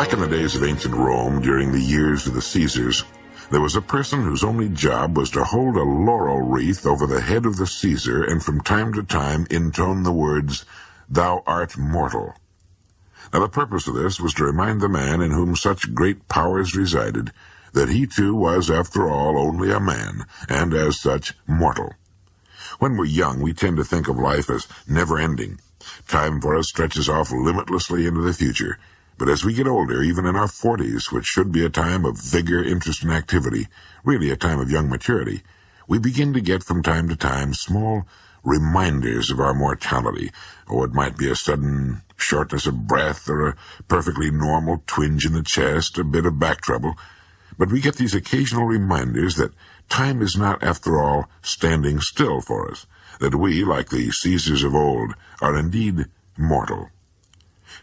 Back in the days of ancient Rome, during the years of the Caesars, there was a person whose only job was to hold a laurel wreath over the head of the Caesar and from time to time intone the words, "Thou art mortal." Now the purpose of this was to remind the man in whom such great powers resided that he too was, after all, only a man, and as such, mortal. When we're young, we tend to think of life as never-ending. Time for us stretches off limitlessly into the future. But as we get older, even in our 40s, which should be a time of vigor, interest, and activity, really a time of young maturity, we begin to get from time to time small reminders of our mortality. Oh, it might be a sudden shortness of breath or a perfectly normal twinge in the chest, a bit of back trouble. But we get these occasional reminders that time is not, after all, standing still for us, that we, like the Caesars of old, are indeed mortal.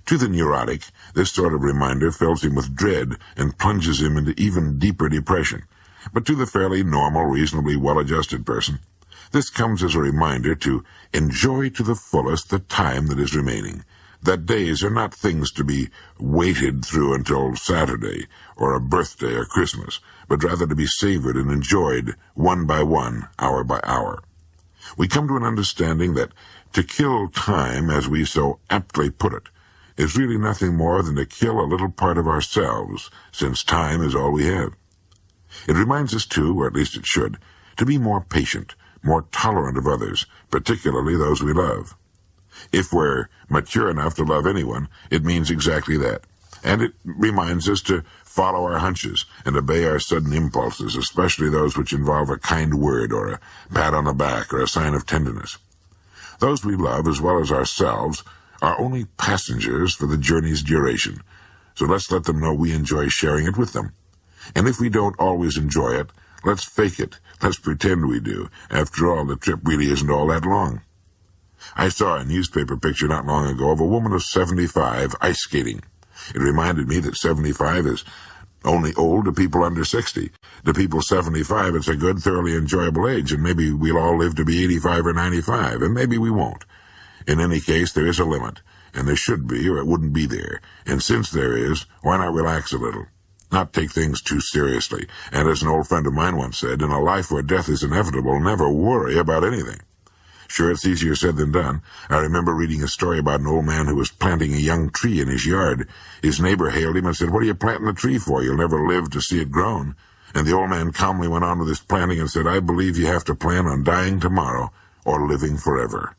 To the neurotic, this sort of reminder fills him with dread and plunges him into even deeper depression. But to the fairly normal, reasonably well-adjusted person, this comes as a reminder to enjoy to the fullest the time that is remaining, that days are not things to be waited through until Saturday or a birthday or Christmas, but rather to be savored and enjoyed one by one, hour by hour. We come to an understanding that to kill time, as we so aptly put it, is really nothing more than to kill a little part of ourselves, since time is all we have. It reminds us, too, or at least it should, to be more patient, more tolerant of others, particularly those we love. If we're mature enough to love anyone, it means exactly that. And it reminds us to follow our hunches and obey our sudden impulses, especially those which involve a kind word or a pat on the back or a sign of tenderness. Those we love, as well as ourselves, are only passengers for the journey's duration, so let's let them know we enjoy sharing it with them. And if we don't always enjoy it, let's fake it. Let's pretend we do. After all, the trip really isn't all that long. I saw a newspaper picture not long ago of a woman of 75 ice skating. It reminded me that 75 is only old to people under 60. To people 75, it's a good, thoroughly enjoyable age, and maybe we'll all live to be 85 or 95, and maybe we won't. In any case, there is a limit, and there should be, or it wouldn't be there. And since there is, why not relax a little? Not take things too seriously. And as an old friend of mine once said, in a life where death is inevitable, never worry about anything. Sure, it's easier said than done. I remember reading a story about an old man who was planting a young tree in his yard. His neighbor hailed him and said, "What are you planting the tree for? You'll never live to see it grown." And the old man calmly went on with his planting and said, "I believe you have to plan on dying tomorrow or living forever."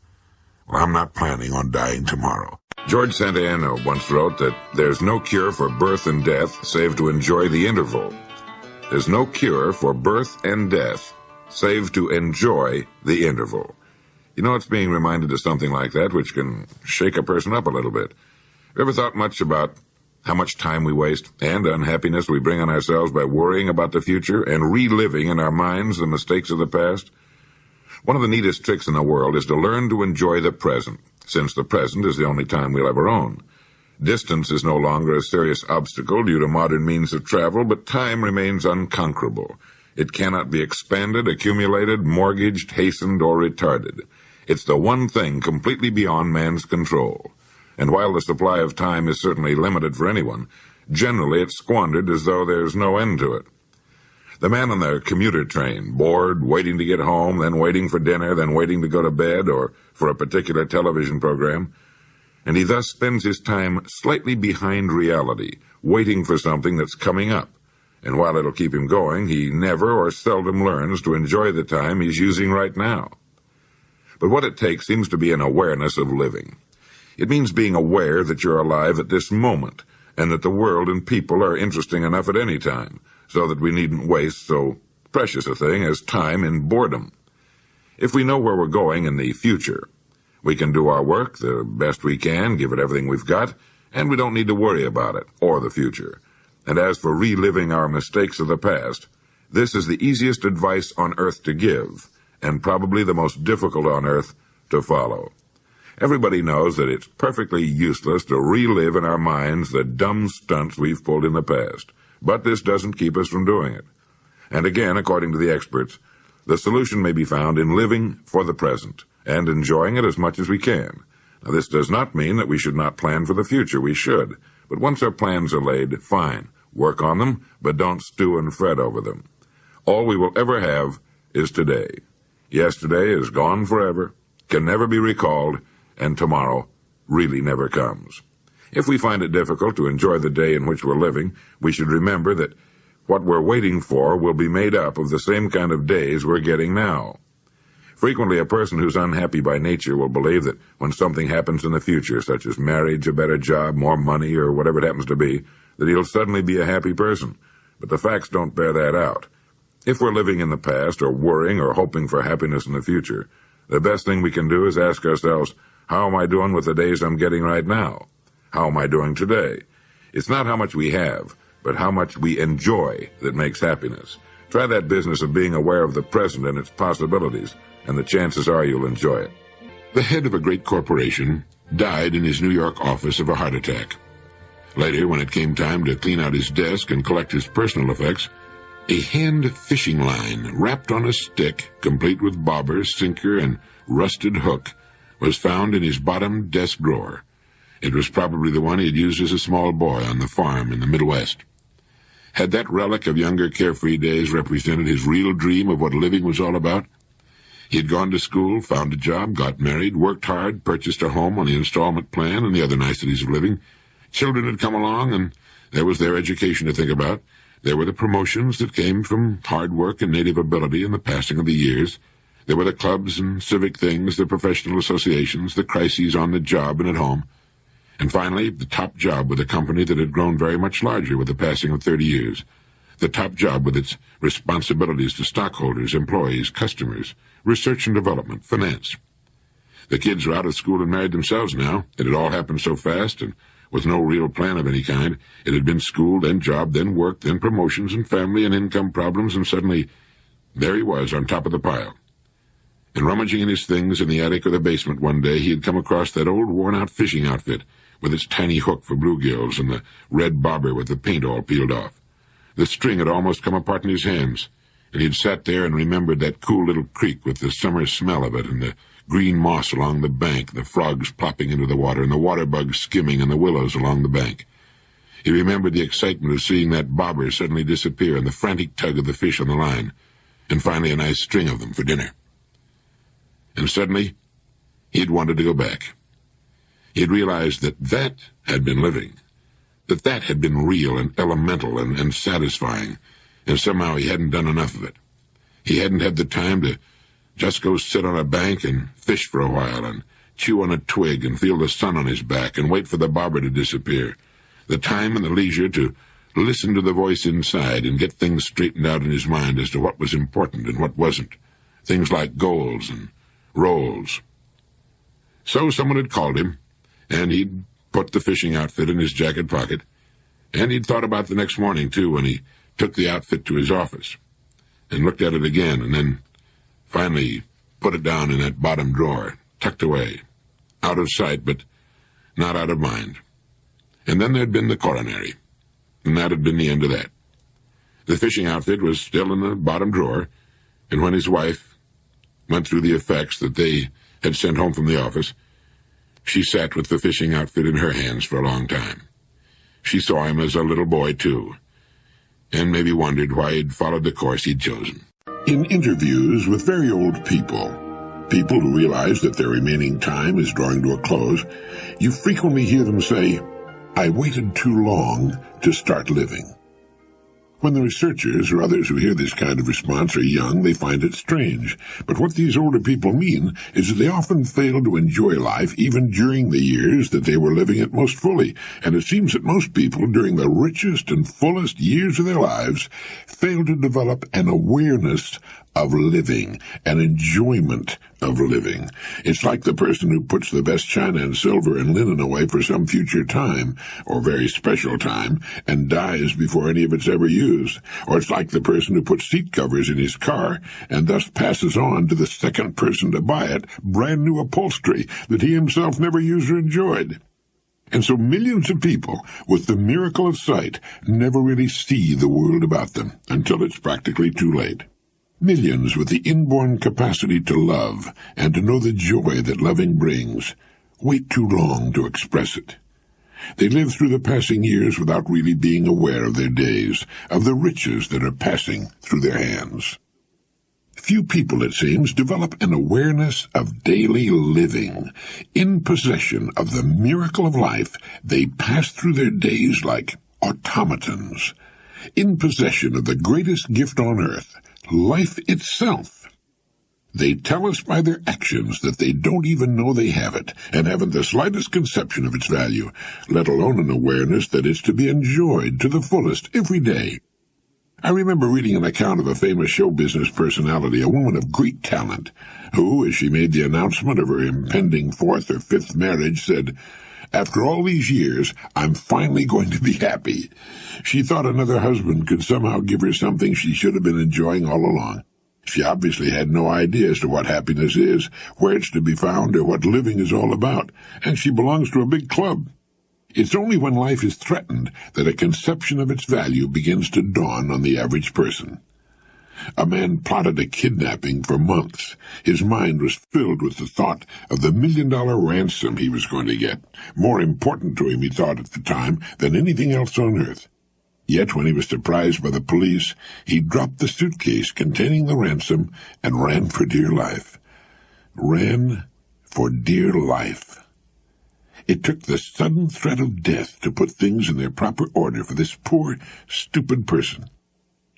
Well, I'm not planning on dying tomorrow. George Santayana once wrote that there's no cure for birth and death save to enjoy the interval. There's no cure for birth and death save to enjoy the interval. You know, it's being reminded of something like that which can shake a person up a little bit. Have you ever thought much about how much time we waste and unhappiness we bring on ourselves by worrying about the future and reliving in our minds the mistakes of the past? One of the neatest tricks in the world is to learn to enjoy the present, since the present is the only time we'll ever own. Distance is no longer a serious obstacle due to modern means of travel, but time remains unconquerable. It cannot be expanded, accumulated, mortgaged, hastened, or retarded. It's the one thing completely beyond man's control. And while the supply of time is certainly limited for anyone, generally it's squandered as though there's no end to it. The man on the commuter train, bored, waiting to get home, then waiting for dinner, then waiting to go to bed or for a particular television program, and he thus spends his time slightly behind reality, waiting for something that's coming up. And while it'll keep him going, he never or seldom learns to enjoy the time he's using right now. But what it takes seems to be an awareness of living. It means being aware that you're alive at this moment, and that the world and people are interesting enough at any time, so that we needn't waste so precious a thing as time in boredom. If we know where we're going in the future, we can do our work the best we can, give it everything we've got, and we don't need to worry about it or the future. And as for reliving our mistakes of the past, this is the easiest advice on earth to give, and probably the most difficult on earth to follow. Everybody knows that it's perfectly useless to relive in our minds the dumb stunts we've pulled in the past, but this doesn't keep us from doing it. And again, according to the experts, the solution may be found in living for the present and enjoying it as much as we can. Now, this does not mean that we should not plan for the future. We should, But once our plans are laid, fine. Work on them, but don't stew and fret over them. All we will ever have is today. Yesterday is gone forever, can never be recalled, and tomorrow really never comes. If we find it difficult to enjoy the day in which we're living, we should remember that what we're waiting for will be made up of the same kind of days we're getting now. Frequently, a person who's unhappy by nature will believe that when something happens in the future, such as marriage, a better job, more money, or whatever it happens to be, that he'll suddenly be a happy person. But the facts don't bear that out. If we're living in the past, or worrying or hoping for happiness in the future, the best thing we can do is ask ourselves, how am I doing with the days I'm getting right now? How am I doing today? It's not how much we have, but how much we enjoy that makes happiness. Try that business of being aware of the present and its possibilities, and the chances are you'll enjoy it. The head of a great corporation died in his New York office of a heart attack. Later, when it came time to clean out his desk and collect his personal effects, a hand fishing line wrapped on a stick, complete with bobber, sinker, and rusted hook, was found in his bottom desk drawer. It was probably the one he had used as a small boy on the farm in the Midwest. Had that relic of younger carefree days represented his real dream of what living was all about? He had gone to school, found a job, got married, worked hard, purchased a home on the installment plan and the other niceties of living. Children had come along, and there was their education to think about. There were the promotions that came from hard work and native ability and the passing of the years. There were the clubs and civic things, the professional associations, the crises on the job and at home. And finally, the top job with a company that had grown very much larger with the passing of 30 years. The top job with its responsibilities to stockholders, employees, customers, research and development, finance. The kids were out of school and married themselves now. It had all happened so fast, and with no real plan of any kind. It had been school, then job, then work, then promotions and family and income problems, and suddenly there he was on top of the pile. And rummaging in his things in the attic or the basement one day, he had come across that old worn-out fishing outfit with its tiny hook for bluegills and the red bobber with the paint all peeled off. The string had almost come apart in his hands, and he had sat there and remembered that cool little creek with the summer smell of it and the green moss along the bank, the frogs plopping into the water, and the water bugs skimming in the willows along the bank. He remembered the excitement of seeing that bobber suddenly disappear and the frantic tug of the fish on the line, and finally a nice string of them for dinner. And suddenly, he had wanted to go back. He had realized that that had been living, that that had been real and elemental and satisfying, and somehow he hadn't done enough of it. He hadn't had the time to just go sit on a bank and fish for a while and chew on a twig and feel the sun on his back and wait for the bobber to disappear. The time and the leisure to listen to the voice inside and get things straightened out in his mind as to what was important and what wasn't. Things like goals and roles. So someone had called him, and he'd put the fishing outfit in his jacket pocket, and he'd thought about the next morning, too, when he took the outfit to his office and looked at it again, and then finally put it down in that bottom drawer, tucked away, out of sight, but not out of mind. And then there'd been the coronary, and that had been the end of that. The fishing outfit was still in the bottom drawer, and when his wife went through the effects that they had sent home from the office, she sat with the fishing outfit in her hands for a long time. She saw him as a little boy, too, and maybe wondered why he'd followed the course he'd chosen. In interviews with very old people who realize that their remaining time is drawing to a close, you frequently hear them say, "I waited too long to start living." When the researchers or others who hear this kind of response are young, they find it strange. But what these older people mean is that they often fail to enjoy life even during the years that they were living it most fully. And it seems that most people, during the richest and fullest years of their lives, fail to develop an awareness of living, an enjoyment of living. It's like the person who puts the best china and silver and linen away for some future time, or very special time, and dies before any of it's ever used. Or it's like the person who puts seat covers in his car and thus passes on to the second person to buy it brand new upholstery that he himself never used or enjoyed. And so millions of people with the miracle of sight never really see the world about them until it's practically too late. Millions with the inborn capacity to love and to know the joy that loving brings wait too long to express it. They live through the passing years without really being aware of their days, of the riches that are passing through their hands. Few people, it seems, develop an awareness of daily living. In possession of the miracle of life, they pass through their days like automatons. In possession of the greatest gift on earth, life itself. They tell us by their actions that they don't even know they have it, and haven't the slightest conception of its value, let alone an awareness that it's to be enjoyed to the fullest every day. I remember reading an account of a famous show business personality, a woman of great talent, who, as she made the announcement of her impending 4th or 5th marriage, said, "After all these years, I'm finally going to be happy." She thought another husband could somehow give her something she should have been enjoying all along. She obviously had no idea as to what happiness is, where it's to be found, or what living is all about, and she belongs to a big club. It's only when life is threatened that a conception of its value begins to dawn on the average person. A man plotted a kidnapping for months. His mind was filled with the thought of the $1 million ransom he was going to get, more important to him, he thought at the time, than anything else on earth. Yet when he was surprised by the police, he dropped the suitcase containing the ransom and ran for dear life. Ran for dear life. It took the sudden threat of death to put things in their proper order for this poor, stupid person.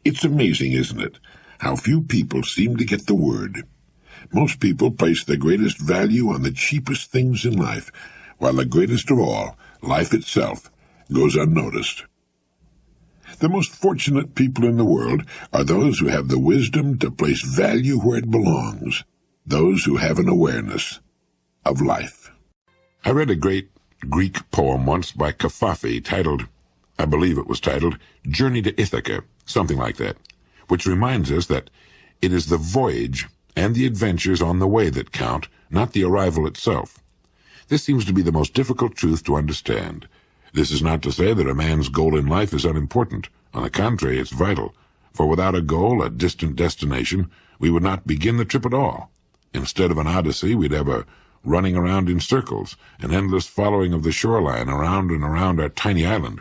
It's amazing, isn't it, how few people seem to get the word. Most people place the greatest value on the cheapest things in life, while the greatest of all, life itself, goes unnoticed. The most fortunate people in the world are those who have the wisdom to place value where it belongs, those who have an awareness of life. I read a great Greek poem once by Kafafi titled, I believe it was titled, Journey to Ithaca, something like that, which reminds us that it is the voyage and the adventures on the way that count, not the arrival itself. This seems to be the most difficult truth to understand. This is not to say that a man's goal in life is unimportant. On the contrary, it's vital, for without a goal, a distant destination, we would not begin the trip at all. Instead of an odyssey, we'd have a running around in circles, an endless following of the shoreline around and around our tiny island.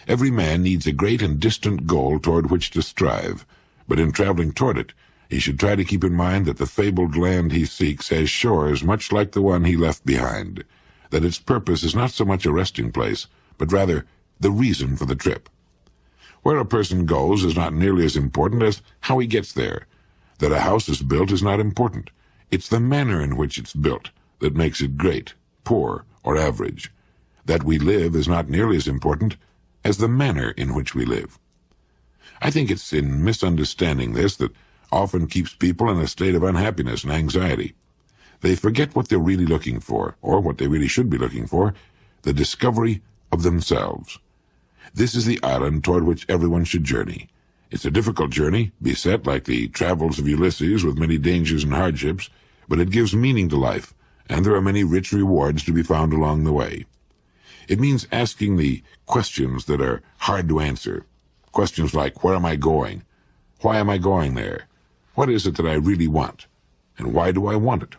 Every man needs a great and distant goal toward which to strive, but in traveling toward it, he should try to keep in mind that the fabled land he seeks has shores much like the one he left behind, that its purpose is not so much a resting place, but rather the reason for the trip. Where a person goes is not nearly as important as how he gets there. That a house is built is not important. It's the manner in which it's built that makes it great, poor, or average. That we live is not nearly as important as the manner in which we live. I think it's in misunderstanding this that often keeps people in a state of unhappiness and anxiety. They forget what they're really looking for, or what they really should be looking for, the discovery of themselves. This is the island toward which everyone should journey. It's a difficult journey, beset like the travels of Ulysses with many dangers and hardships, but it gives meaning to life, and there are many rich rewards to be found along the way. It means asking the questions that are hard to answer. Questions like, where am I going? Why am I going there? What is it that I really want? And why do I want it?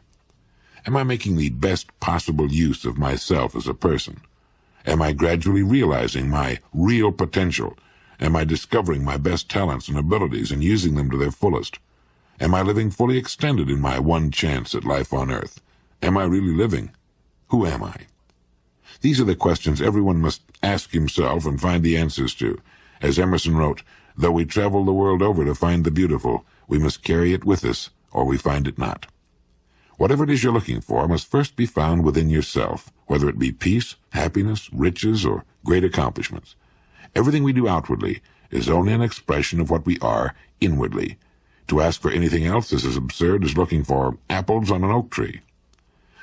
Am I making the best possible use of myself as a person? Am I gradually realizing my real potential? Am I discovering my best talents and abilities and using them to their fullest? Am I living fully extended in my one chance at life on earth? Am I really living? Who am I? These are the questions everyone must ask himself and find the answers to. As Emerson wrote, though we travel the world over to find the beautiful, we must carry it with us, or we find it not. Whatever it is you're looking for must first be found within yourself, whether it be peace, happiness, riches, or great accomplishments. Everything we do outwardly is only an expression of what we are inwardly. To ask for anything else is as absurd as looking for apples on an oak tree.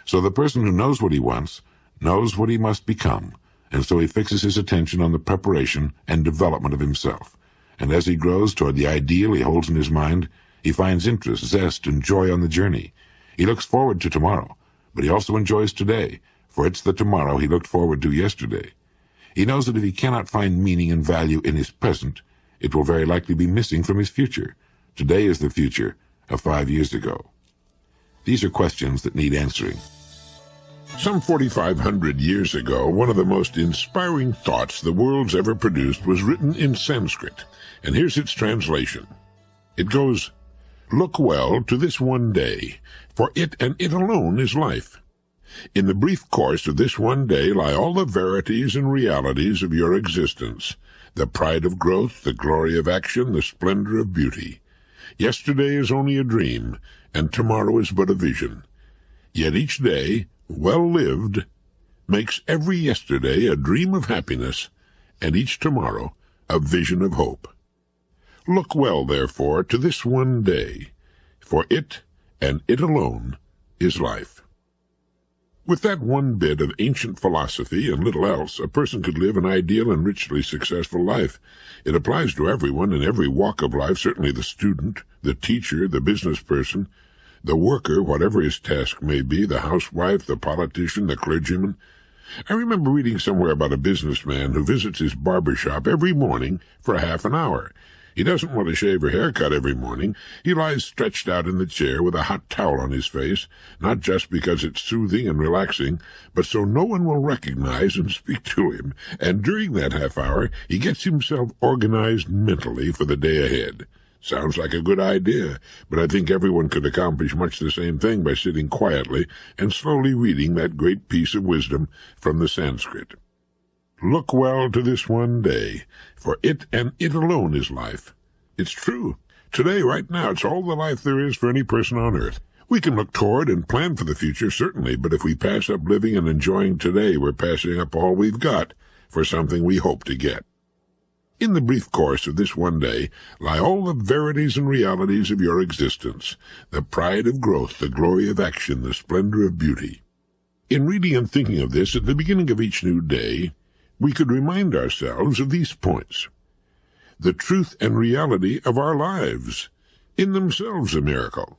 So the person who knows what he wants knows what he must become, and so he fixes his attention on the preparation and development of himself. And as he grows toward the ideal he holds in his mind, he finds interest, zest, and joy on the journey. He looks forward to tomorrow, but he also enjoys today, for it's the tomorrow he looked forward to yesterday. He knows that if he cannot find meaning and value in his present, it will very likely be missing from his future. Today is the future of 5 years ago. These are questions that need answering. Some 4,500 years ago, one of the most inspiring thoughts the world's ever produced was written in Sanskrit, and here's its translation. It goes, "Look well to this one day, for it and it alone is life. In the brief course of this one day lie all the verities and realities of your existence, the pride of growth, the glory of action, the splendor of beauty. Yesterday is only a dream, and tomorrow is but a vision. Yet each day, well lived, makes every yesterday a dream of happiness, and each tomorrow a vision of hope. Look well, therefore, to this one day, for it and it alone is life." With that one bit of ancient philosophy and little else, a person could live an ideal and richly successful life. It applies to everyone in every walk of life, certainly the student, the teacher, the business person, the worker, whatever his task may be, the housewife, the politician, the clergyman. I remember reading somewhere about a businessman who visits his barber shop every morning for a half an hour. He doesn't want to shave or haircut every morning. He lies stretched out in the chair with a hot towel on his face, not just because it's soothing and relaxing, but so no one will recognize and speak to him. And during that half hour, he gets himself organized mentally for the day ahead. Sounds like a good idea, but I think everyone could accomplish much the same thing by sitting quietly and slowly reading that great piece of wisdom from the Sanskrit. Look well to this one day, for it and it alone is life. It's true. Today, right now, it's all the life there is for any person on earth. We can look toward and plan for the future, certainly, but if we pass up living and enjoying today, we're passing up all we've got for something we hope to get. In the brief course of this one day lie all the verities and realities of your existence, the pride of growth, the glory of action, the splendor of beauty. In reading and thinking of this at the beginning of each new day, we could remind ourselves of these points. The truth and reality of our lives, in themselves a miracle.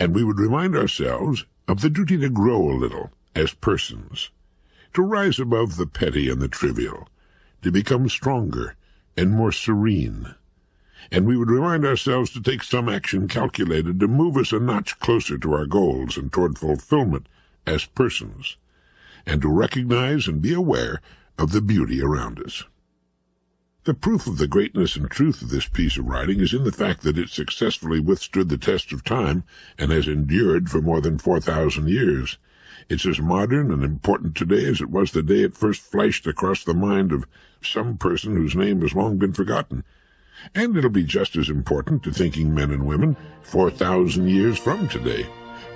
And we would remind ourselves of the duty to grow a little as persons, to rise above the petty and the trivial, to become stronger and more serene. And we would remind ourselves to take some action calculated to move us a notch closer to our goals and toward fulfillment as persons, and to recognize and be aware of the beauty around us. The proof of the greatness and truth of this piece of writing is in the fact that it successfully withstood the test of time and has endured for more than 4,000 years. It's as modern and important today as it was the day it first flashed across the mind of some person whose name has long been forgotten. And it'll be just as important to thinking men and women 4,000 years from today.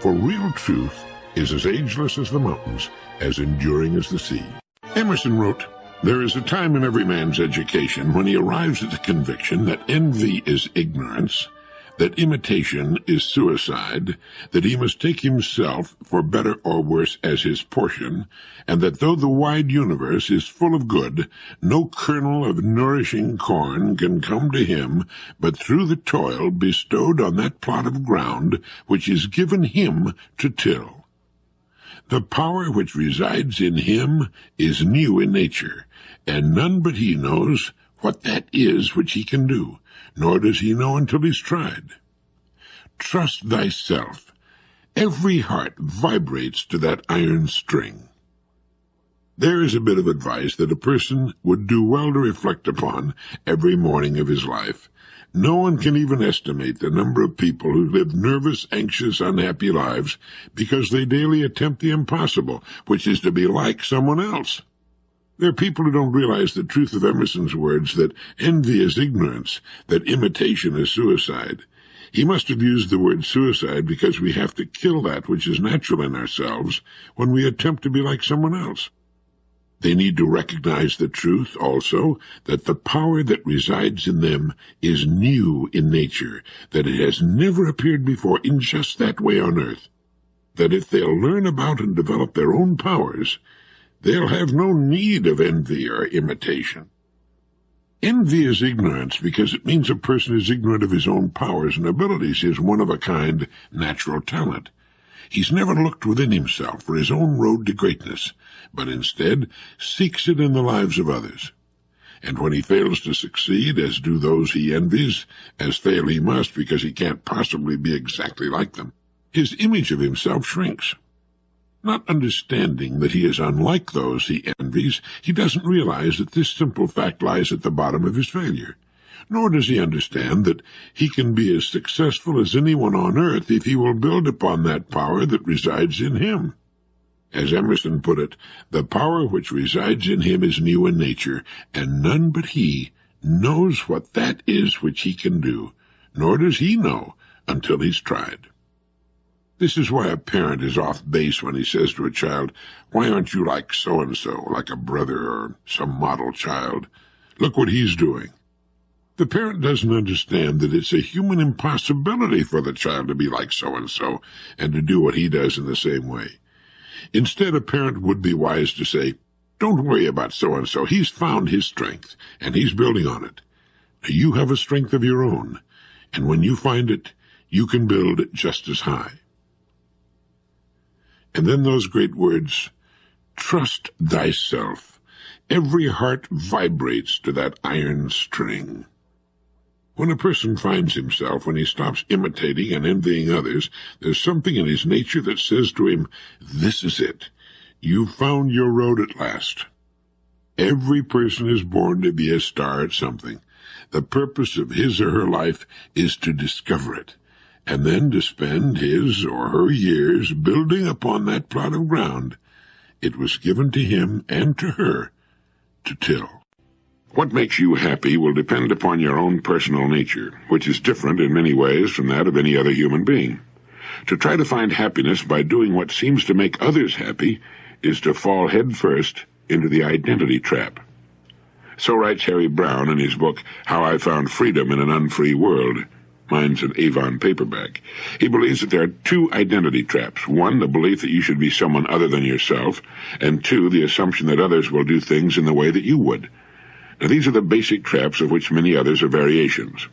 For real truth is as ageless as the mountains, as enduring as the sea. Emerson wrote, "There is a time in every man's education when he arrives at the conviction that envy is ignorance, that imitation is suicide, that he must take himself, for better or worse, as his portion, and that though the wide universe is full of good, no kernel of nourishing corn can come to him but through the toil bestowed on that plot of ground which is given him to till. The power which resides in him is new in nature, and none but he knows what that is which he can do, nor does he know until he's tried. Trust thyself. Every heart vibrates to that iron string." There is a bit of advice that a person would do well to reflect upon every morning of his life. No one can even estimate the number of people who live nervous, anxious, unhappy lives because they daily attempt the impossible, which is to be like someone else. There are people who don't realize the truth of Emerson's words that envy is ignorance, that imitation is suicide. He must have used the word suicide because we have to kill that which is natural in ourselves when we attempt to be like someone else. They need to recognize the truth also that the power that resides in them is new in nature, that it has never appeared before in just that way on earth, that if they'll learn about and develop their own powers, they'll have no need of envy or imitation. Envy is ignorance because it means a person is ignorant of his own powers and abilities, his one-of-a-kind natural talent. He's never looked within himself for his own road to greatness, but instead seeks it in the lives of others. And when he fails to succeed, as do those he envies, as fail he must because he can't possibly be exactly like them, his image of himself shrinks. Not understanding that he is unlike those he envies, he doesn't realize that this simple fact lies at the bottom of his failure. Nor does he understand that he can be as successful as anyone on earth if he will build upon that power that resides in him. As Emerson put it, the power which resides in him is new in nature, and none but he knows what that is which he can do, nor does he know until he's tried. This is why a parent is off base when he says to a child, "Why aren't you like so-and-so, like a brother or some model child? Look what he's doing." The parent doesn't understand that it's a human impossibility for the child to be like so-and-so and to do what he does in the same way. Instead, a parent would be wise to say, "Don't worry about so-and-so. He's found his strength, and he's building on it. You have a strength of your own, and when you find it, you can build just as high." And then those great words, "Trust thyself." Every heart vibrates to that iron string. When a person finds himself, when he stops imitating and envying others, there's something in his nature that says to him, "This is it. You've found your road at last." Every person is born to be a star at something. The purpose of his or her life is to discover it, and then to spend his or her years building upon that plot of ground it was given to him and to her to till. What makes you happy will depend upon your own personal nature, which is different in many ways from that of any other human being. To try to find happiness by doing what seems to make others happy is to fall headfirst into the identity trap. So writes Harry Brown in his book, How I Found Freedom in an Unfree World. Mine's an Avon paperback. He believes that there are two identity traps. One, the belief that you should be someone other than yourself, and two, the assumption that others will do things in the way that you would. Now, these are the basic traps of which many others are variations.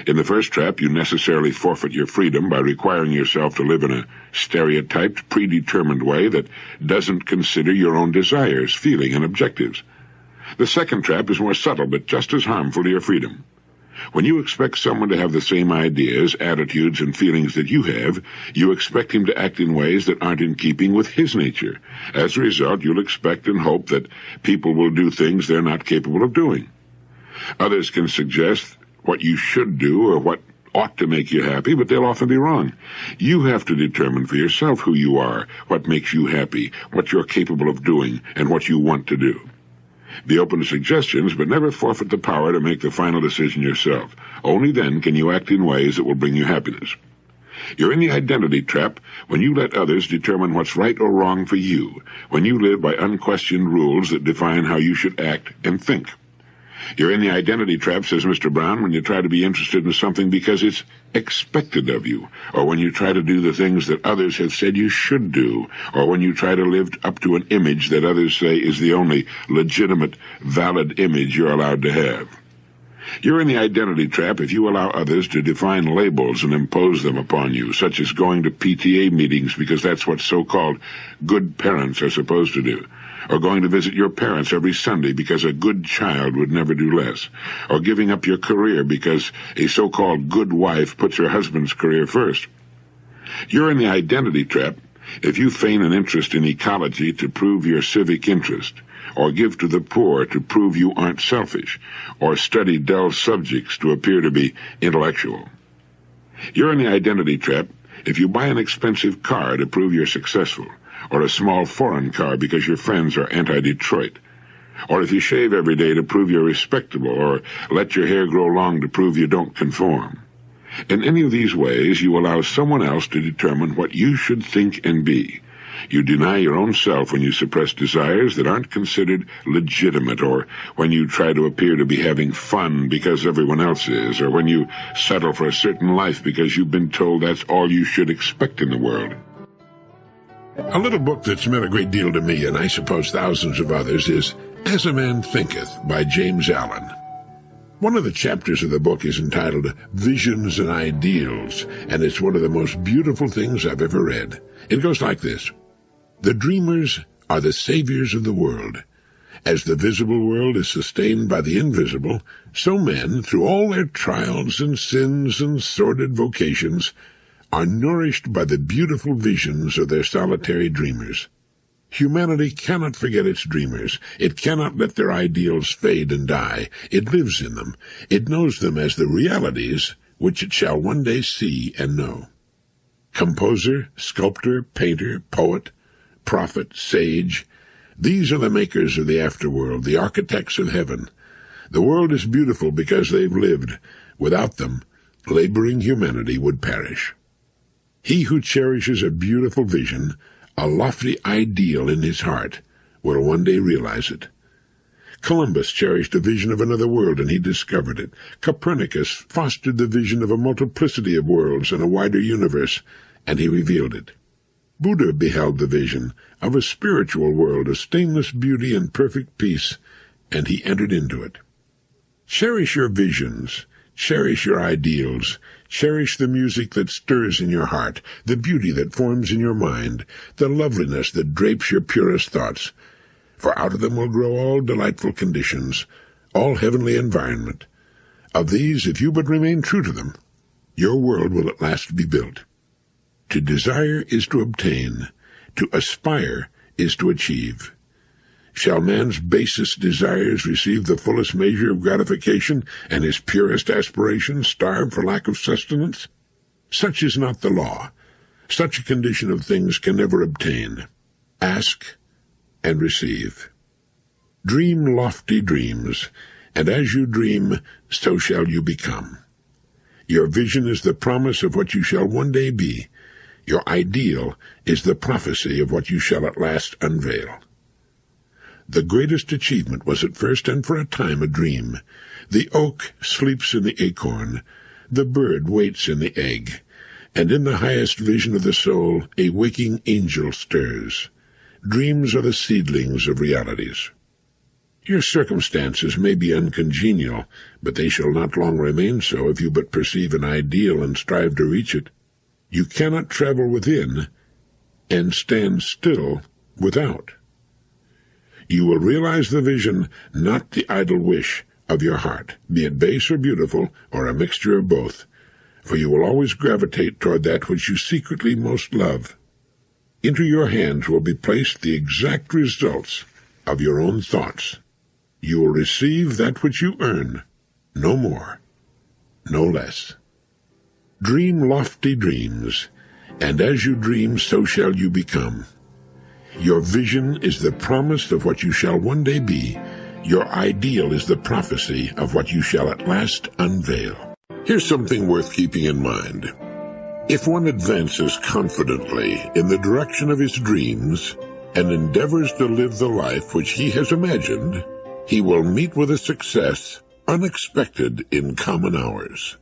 In the first trap, you necessarily forfeit your freedom by requiring yourself to live in a stereotyped, predetermined way that doesn't consider your own desires, feeling, and objectives. The second trap is more subtle, but just as harmful to your freedom. When you expect someone to have the same ideas, attitudes, and feelings that you have, you expect him to act in ways that aren't in keeping with his nature. As a result, you'll expect and hope that people will do things they're not capable of doing. Others can suggest what you should do or what ought to make you happy, but they'll often be wrong. You have to determine for yourself who you are, what makes you happy, what you're capable of doing, and what you want to do. Be open to suggestions, but never forfeit the power to make the final decision yourself. Only then can you act in ways that will bring you happiness. You're in the identity trap when you let others determine what's right or wrong for you, when you live by unquestioned rules that define how you should act and think. You're in the identity trap, says Mr. Brown, when you try to be interested in something because it's expected of you, or when you try to do the things that others have said you should do, or when you try to live up to an image that others say is the only legitimate, valid image you're allowed to have. You're in the identity trap if you allow others to define labels and impose them upon you, such as going to PTA meetings because that's what so-called good parents are supposed to do, or going to visit your parents every Sunday because a good child would never do less, or giving up your career because a so-called good wife puts her husband's career first. You're in the identity trap if you feign an interest in ecology to prove your civic interest, or give to the poor to prove you aren't selfish, or study dull subjects to appear to be intellectual. You're in the identity trap if you buy an expensive car to prove you're successful, or a small foreign car because your friends are anti-Detroit, or if you shave every day to prove you're respectable, or let your hair grow long to prove you don't conform. In any of these ways, you allow someone else to determine what you should think and be. You deny your own self when you suppress desires that aren't considered legitimate, or when you try to appear to be having fun because everyone else is, or when you settle for a certain life because you've been told that's all you should expect in the world. A little book that's meant a great deal to me, and I suppose thousands of others, is As a Man Thinketh by James Allen. One of the chapters of the book is entitled Visions and Ideals, and it's one of the most beautiful things I've ever read. It goes like this. The dreamers are the saviors of the world. As the visible world is sustained by the invisible, so men, through all their trials and sins and sordid vocations, are nourished by the beautiful visions of their solitary dreamers. Humanity cannot forget its dreamers. It cannot let their ideals fade and die. It lives in them. It knows them as the realities which it shall one day see and know. Composer, sculptor, painter, poet, prophet, sage, these are the makers of the afterworld, the architects of heaven. The world is beautiful because they've lived. Without them, laboring humanity would perish. He who cherishes a beautiful vision, a lofty ideal in his heart, will one day realize it. Columbus cherished a vision of another world, and he discovered it. Copernicus fostered the vision of a multiplicity of worlds and a wider universe, and he revealed it. Buddha beheld the vision of a spiritual world of stainless beauty and perfect peace, and he entered into it. Cherish your visions. Cherish your ideals. Cherish the music that stirs in your heart, the beauty that forms in your mind, the loveliness that drapes your purest thoughts. For out of them will grow all delightful conditions, all heavenly environment. Of these, if you but remain true to them, your world will at last be built. To desire is to obtain. To aspire is to achieve. Shall man's basest desires receive the fullest measure of gratification, and his purest aspirations starve for lack of sustenance? Such is not the law. Such a condition of things can never obtain. Ask and receive. Dream lofty dreams, and as you dream, so shall you become. Your vision is the promise of what you shall one day be. Your ideal is the prophecy of what you shall at last unveil. The greatest achievement was at first and for a time a dream. The oak sleeps in the acorn, the bird waits in the egg, and in the highest vision of the soul a waking angel stirs. Dreams are the seedlings of realities. Your circumstances may be uncongenial, but they shall not long remain so if you but perceive an ideal and strive to reach it. You cannot travel within and stand still without. You will realize the vision, not the idle wish, of your heart, be it base or beautiful, or a mixture of both, for you will always gravitate toward that which you secretly most love. Into your hands will be placed the exact results of your own thoughts. You will receive that which you earn, no more, no less. Dream lofty dreams, and as you dream, so shall you become. Your vision is the promise of what you shall one day be. Your ideal is the prophecy of what you shall at last unveil. Here's something worth keeping in mind. If one advances confidently in the direction of his dreams and endeavors to live the life which he has imagined, he will meet with a success unexpected in common hours.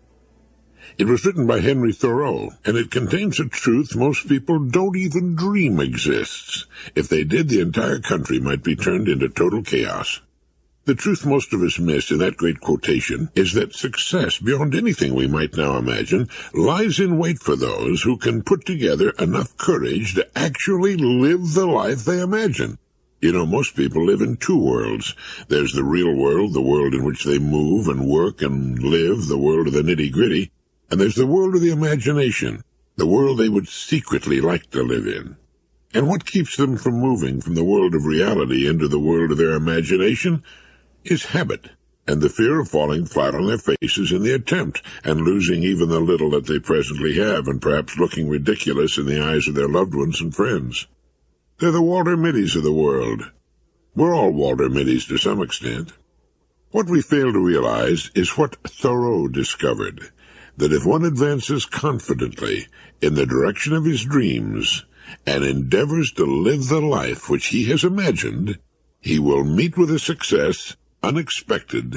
It was written by Henry Thoreau, and it contains a truth most people don't even dream exists. If they did, the entire country might be turned into total chaos. The truth most of us miss in that great quotation is that success, beyond anything we might now imagine, lies in wait for those who can put together enough courage to actually live the life they imagine. You know, most people live in two worlds. There's the real world, the world in which they move and work and live, the world of the nitty-gritty. And there's the world of the imagination, the world they would secretly like to live in. And what keeps them from moving from the world of reality into the world of their imagination is habit, and the fear of falling flat on their faces in the attempt, and losing even the little that they presently have, and perhaps looking ridiculous in the eyes of their loved ones and friends. They're the Walter Mitties of the world. We're all Walter Mitties to some extent. What we fail to realize is what Thoreau discovered, that if one advances confidently in the direction of his dreams and endeavors to live the life which he has imagined, he will meet with a success unexpected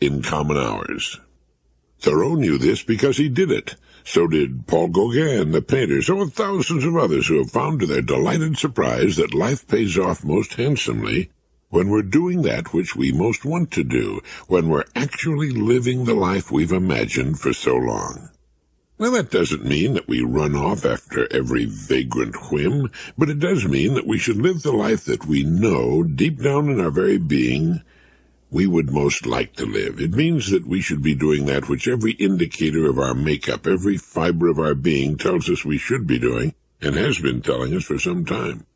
in common hours. Thoreau knew this because he did it. So did Paul Gauguin, the painter, so have thousands of others who have found to their delighted surprise that life pays off most handsomely when we're doing that which we most want to do, when we're actually living the life we've imagined for so long. Now, that doesn't mean that we run off after every vagrant whim, but it does mean that we should live the life that we know, deep down in our very being, we would most like to live. It means that we should be doing that which every indicator of our makeup, every fiber of our being tells us we should be doing, and has been telling us for some time.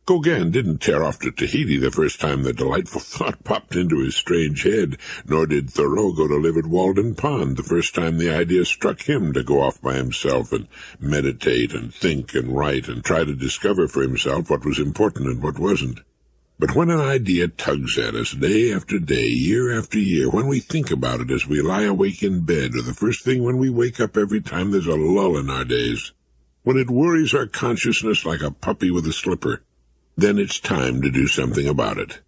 Gauguin didn't tear off to Tahiti the first time the delightful thought popped into his strange head, nor did Thoreau go to live at Walden Pond the first time the idea struck him to go off by himself and meditate and think and write and try to discover for himself what was important and what wasn't. But when an idea tugs at us day after day, year after year, when we think about it as we lie awake in bed, or the first thing when we wake up every time there's a lull in our days, when it worries our consciousness like a puppy with a slipper, then it's time to do something about it.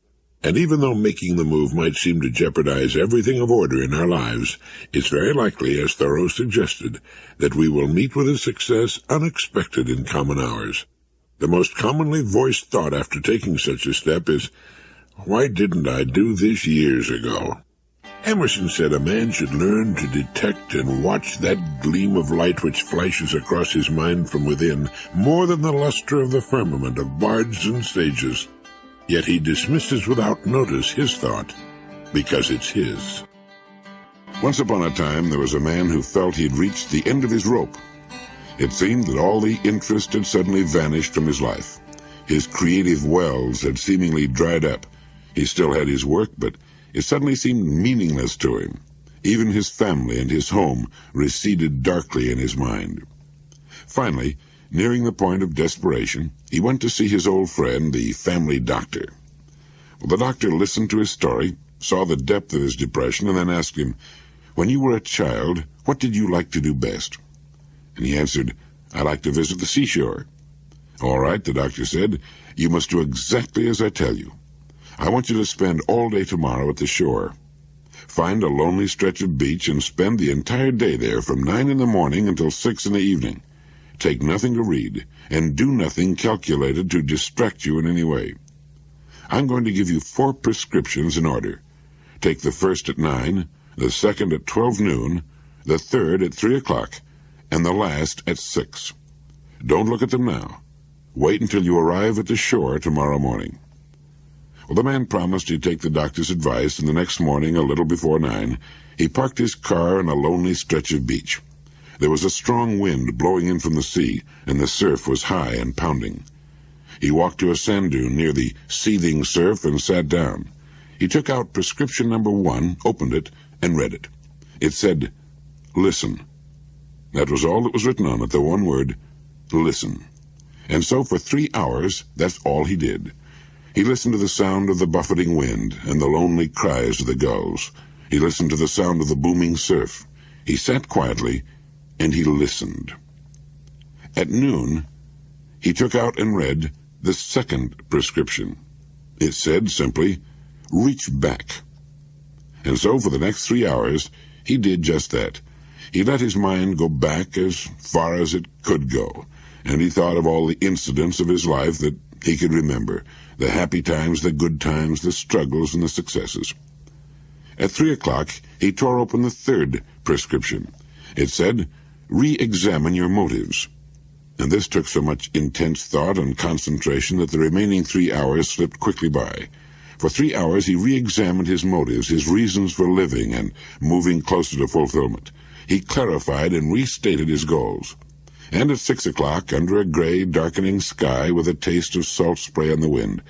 And even though making the move might seem to jeopardize everything of order in our lives, it's very likely, as Thoreau suggested, that we will meet with a success unexpected in common hours. The most commonly voiced thought after taking such a step is, "Why didn't I do this years ago?" Emerson said a man should learn to detect and watch that gleam of light which flashes across his mind from within, more than the luster of the firmament of bards and sages. Yet he dismisses without notice his thought, because it's his. Once upon a time there was a man who felt he'd reached the end of his rope. It seemed that all the interest had suddenly vanished from his life. His creative wells had seemingly dried up. He still had his work, but it suddenly seemed meaningless to him. Even his family and his home receded darkly in his mind. Finally, nearing the point of desperation, he went to see his old friend, the family doctor. Well, the doctor listened to his story, saw the depth of his depression, and then asked him, "When you were a child, what did you like to do best?" And he answered, "I like to visit the seashore." "All right," the doctor said, "you must do exactly as I tell you. I want you to spend all day tomorrow at the shore. Find a lonely stretch of beach and spend the entire day there from 9 in the morning until 6 in the evening. Take nothing to read, and do nothing calculated to distract you in any way. I'm going to give you 4 prescriptions in order. Take the first at 9, the second at 12 noon, the third at 3 o'clock, and the last at 6. Don't look at them now. Wait until you arrive at the shore tomorrow morning." Well, the man promised he'd take the doctor's advice, and the next morning, a little before 9, he parked his car on a lonely stretch of beach. There was a strong wind blowing in from the sea, and the surf was high and pounding. He walked to a sand dune near the seething surf and sat down. He took out prescription number 1, opened it, and read it. It said, "Listen." That was all that was written on it, the one word, "listen." And so for 3 hours, that's all he did. He listened to the sound of the buffeting wind and the lonely cries of the gulls. He listened to the sound of the booming surf. He sat quietly, and he listened. At noon, he took out and read the second prescription. It said simply, "Reach back." And so for the next 3 hours, he did just that. He let his mind go back as far as it could go, and he thought of all the incidents of his life that he could remember, the happy times, the good times, the struggles, and the successes. At 3 o'clock, he tore open the third prescription. It said, "Re-examine your motives." And this took so much intense thought and concentration that the remaining 3 hours slipped quickly by. For 3 hours, he re-examined his motives, his reasons for living and moving closer to fulfillment. He clarified and restated his goals. And at 6 o'clock, under a gray, darkening sky with a taste of salt spray on the wind,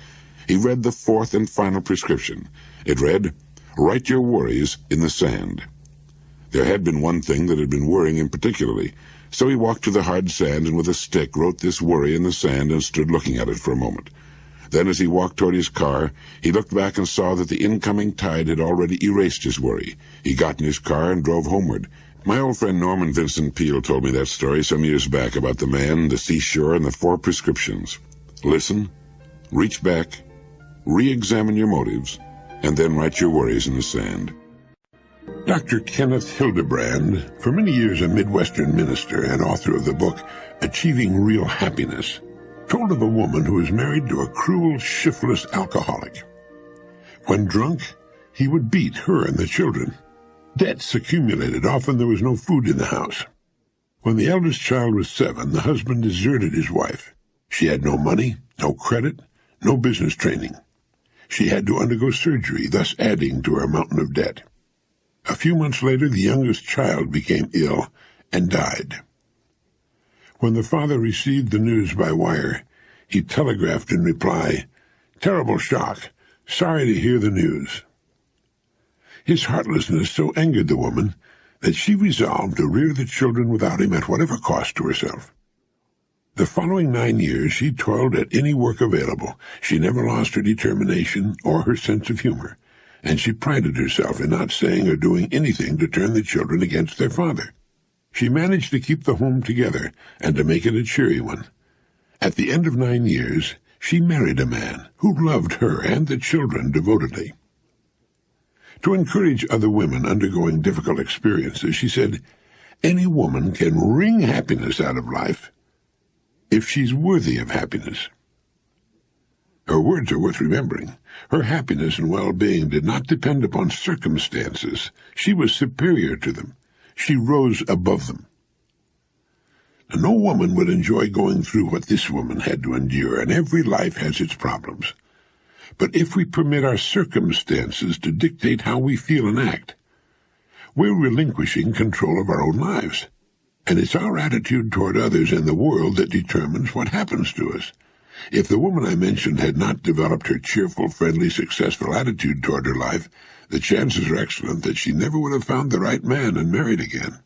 he read the fourth and final prescription. It read, "Write your worries in the sand." There had been one thing that had been worrying him particularly, so he walked to the hard sand and with a stick wrote this worry in the sand and stood looking at it for a moment. Then as he walked toward his car, he looked back and saw that the incoming tide had already erased his worry. He got in his car and drove homeward. My old friend Norman Vincent Peale told me that story some years back about the man, the seashore, and the 4 prescriptions. Listen, reach back, re-examine your motives, and then write your worries in the sand. Dr. Kenneth Hildebrand, for many years a Midwestern minister and author of the book Achieving Real Happiness, told of a woman who was married to a cruel, shiftless alcoholic. When drunk, he would beat her and the children. Debts accumulated. Often there was no food in the house. When the eldest child was 7, the husband deserted his wife. She had no money, no credit, no business training. She had to undergo surgery, thus adding to her mountain of debt. A few months later, the youngest child became ill and died. When the father received the news by wire, he telegraphed in reply, "Terrible shock. Sorry to hear the news." His heartlessness so angered the woman that she resolved to rear the children without him at whatever cost to herself. The following 9 years she toiled at any work available. She never lost her determination or her sense of humor, and she prided herself in not saying or doing anything to turn the children against their father. She managed to keep the home together and to make it a cheery one. At the end of 9 years, she married a man who loved her and the children devotedly. To encourage other women undergoing difficult experiences, she said, "Any woman can wring happiness out of life if she's worthy of happiness." Her words are worth remembering. Her happiness and well-being did not depend upon circumstances. She was superior to them. She rose above them. No woman would enjoy going through what this woman had to endure, and every life has its problems. But if we permit our circumstances to dictate how we feel and act, we're relinquishing control of our own lives. And it's our attitude toward others and the world that determines what happens to us. If the woman I mentioned had not developed her cheerful, friendly, successful attitude toward her life, the chances are excellent that she never would have found the right man and married again.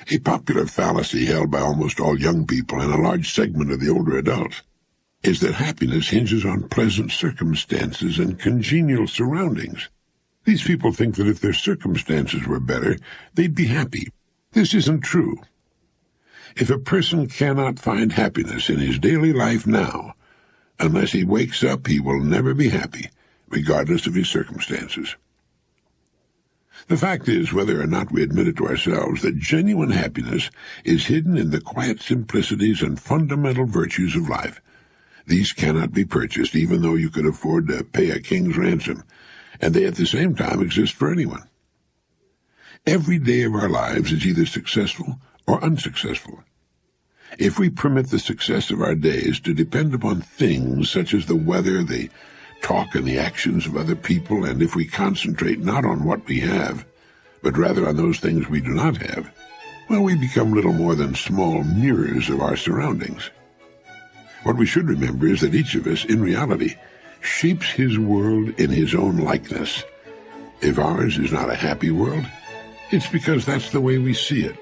A popular fallacy held by almost all young people and a large segment of the older adults is that happiness hinges on pleasant circumstances and congenial surroundings. These people think that if their circumstances were better, they'd be happy. This isn't true. If a person cannot find happiness in his daily life now, unless he wakes up, he will never be happy, regardless of his circumstances. The fact is, whether or not we admit it to ourselves, that genuine happiness is hidden in the quiet simplicities and fundamental virtues of life. These cannot be purchased, even though you could afford to pay a king's ransom, and they at the same time exist for anyone. Every day of our lives is either successful or unsuccessful. If we permit the success of our days to depend upon things such as the weather, the talk and the actions of other people, and if we concentrate not on what we have, but rather on those things we do not have, well, we become little more than small mirrors of our surroundings. What we should remember is that each of us, in reality, shapes his world in his own likeness. If ours is not a happy world, it's because that's the way we see it.